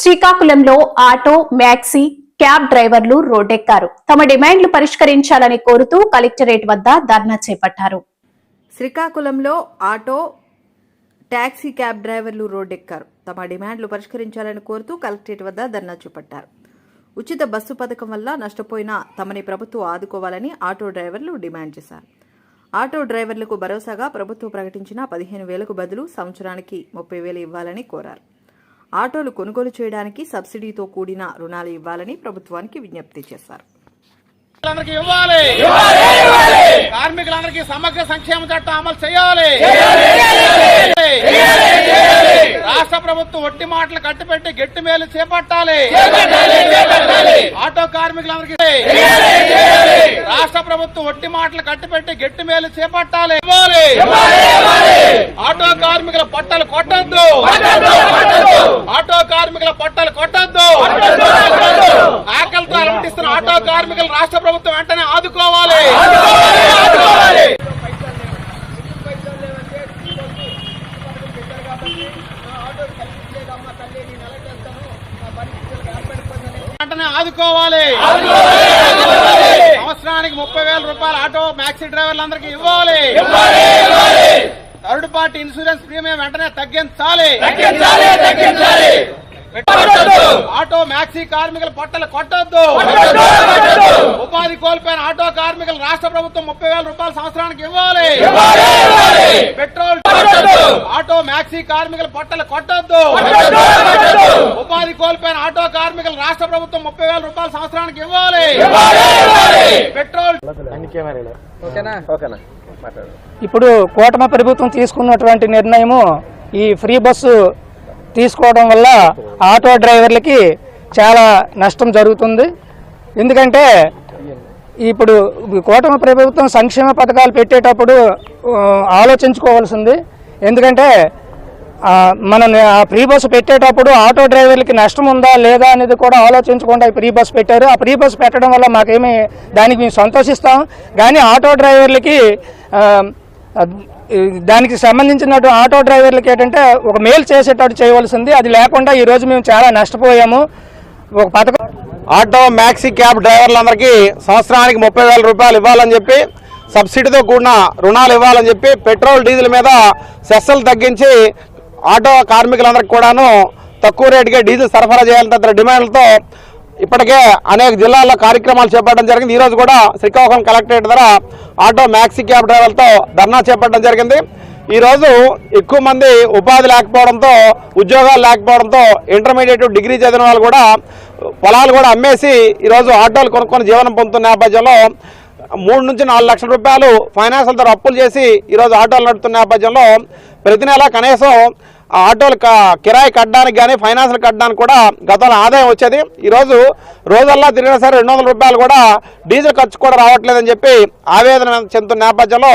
శ్రీకాకుళంలో auto, maxi, cab డ్రైవర్లు రోడ్డెక్కారు. తమ డిమాండ్లు పరిష్కరించాలని కోరుతూ కలెక్టరేట్ వద్ద ధర్నా చేపట్టారు. శ్రీకాకుళంలో ఆటో, టాక్సీ, క్యాబ్ డ్రైవర్లు రోడ్డెక్కారు. తమ డిమాండ్లు పరిష్కరించాలని కోరుతూ కలెక్టరేట్ వద్ద ధర్నా చేపట్టారు. ఉచిత బస్సు పథకం వల్ల నష్టపోయిన తమని ప్రభుత్వం ఆదుకోవాలని ఆటో డ్రైవర్లు డిమాండ్ చేశారు. ఆటో డ్రైవర్లకు భరోసాగా ప్రభుత్వం ప్రకటించిన 15,000కు బదులు సంవత్సరానికి 30,000 ఇవ్వాలని కోరారు. ఆటోలు కొనుగోలు చేయడానికి సబ్సిడీతో కూడిన రుణాలు ఇవ్వాలని ప్రభుత్వానికి విజ్ఞప్తి చేశారు. కార్మికులందరికీ సమగ్ర సంక్షేమ చట్టం అమలు చేయాలి. రాష్ట్ర ప్రభుత్వం ఒట్టి మాటలు కట్టిపెట్టి గట్టి మేలు చేపట్టాలి. ఆటో కార్మికులందరికీ రాష్ట్ర ప్రభుత్వం ఒట్టి మాటలు కట్టిపెట్టి గట్టి మేలు చేపట్టాలి. ఆటో కార్మికుల పట్టాలు కొట్టద్దు. ఆటో కార్మికుల పట్టాలు కొట్టద్దు. ఆకలితో అలమటిస్తున్న ఆటో కార్మికులు రాష్ట్ర ప్రభుత్వం వెంటనే ఆదుకోవాలి. వెంటనే ఆదుకోవాలి. సంవత్సరానికి 30,000 రూపాయలు ఆటో, మ్యాక్సీ డ్రైవర్లందరికీ ఇవ్వాలి. థర్డ్ పార్టీ ఇన్సూరెన్స్ ప్రీమియం వెంటనే తగ్గించాలి. ఆటో, మ్యాక్సీ కార్మికుల పట్టలు కొట్టొద్దు. ఉపాధి కోల్పోయిన ఆటో కార్మికులు రాష్ట్ర ప్రభుత్వం 30,000 రూపాయలు సంవత్సరానికి ఇవ్వాలి. పెట్రోల్ ఆటో, మ్యాక్సీ కార్మికుల పట్టలు కొట్టొద్దు. ఉపాధి కోల్పోయిన ఆటో కార్మికులు రాష్ట్ర ప్రభుత్వం 30,000 రూపాయలు సంవత్సరానికి ఇవ్వాలి. పెట్రోల్ ఇప్పుడు కూటమి ప్రభుత్వం తీసుకున్నటువంటి నిర్ణయము ఈ ఫ్రీ బస్సు తీసుకోవడం వల్ల ఆటో డ్రైవర్లకి చాలా నష్టం జరుగుతుంది. ఎందుకంటే ఇప్పుడు కూటమి ప్రభుత్వం సంక్షేమ పథకాలు పెట్టేటప్పుడు ఆలోచించుకోవాల్సింది. ఎందుకంటే మనం ఫ్రీ బస్సు పెట్టేటప్పుడు ఆటో డ్రైవర్లకి నష్టం ఉందా లేదా అనేది కూడా ఆలోచించకుండా ఫ్రీ బస్సు పెట్టారు. ఆ ఫ్రీ బస్సు పెట్టడం వల్ల మాకేమీ దానికి మేము సంతోషిస్తాం. కానీ ఆటో డ్రైవర్లకి దానికి సంబంధించిన ఆటో డ్రైవర్లకి ఏంటంటే ఒక మేలు చేసేటట్టు చేయవలసింది. అది లేకుండా ఈరోజు మేము చాలా నష్టపోయాము. ఒక పథకం ఆటో, మ్యాక్సీ, క్యాబ్ డ్రైవర్లందరికీ సంవత్సరానికి 30,000 రూపాయలు ఇవ్వాలని చెప్పి, సబ్సిడీతో కూడిన రుణాలు ఇవ్వాలని చెప్పి, పెట్రోల్ డీజిల్ మీద సెస్సులు తగ్గించి ఆటో కార్మికులందరికీ కూడాను తక్కువ రేటుకే డీజిల్ సరఫరా చేయాలని తదితర డిమాండ్లతో ఇప్పటికే అనేక జిల్లాల్లో కార్యక్రమాలు చేపట్టడం జరిగింది. ఈరోజు కూడా శ్రీకాకుళం కలెక్టరేట్ ద్వారా ఆటో, మ్యాక్సీ, క్యాబ్ డ్రైవర్లతో ధర్నా చేపట్టడం జరిగింది. ఈరోజు ఎక్కువ మంది ఉపాధి లేకపోవడంతో, ఉద్యోగాలు లేకపోవడంతో ఇంటర్మీడియట్, డిగ్రీ చదివిన వాళ్ళు కూడా పొలాలు కూడా అమ్మేసి ఈరోజు ఆటోలు కొనుక్కొని జీవనం పొందుతున్న నేపథ్యంలో 3 నుంచి 4 లక్షల రూపాయలు ఫైనాన్షియల్ అప్పులు చేసి ఈరోజు ఆటోలు నడుపుతున్న నేపథ్యంలో ప్రతి నెల కనీసం ఆటోలు కిరాయి కట్టడానికి కానీ ఫైనాన్షియల్ కట్టడానికి కూడా గతంలో ఆదాయం వచ్చేది. ఈరోజు రోజల్లా తిరిగినా సరే 200 రూపాయలు కూడా డీజిల్ ఖర్చు కూడా రావట్లేదని చెప్పి ఆవేదన చెందుతున్న నేపథ్యంలో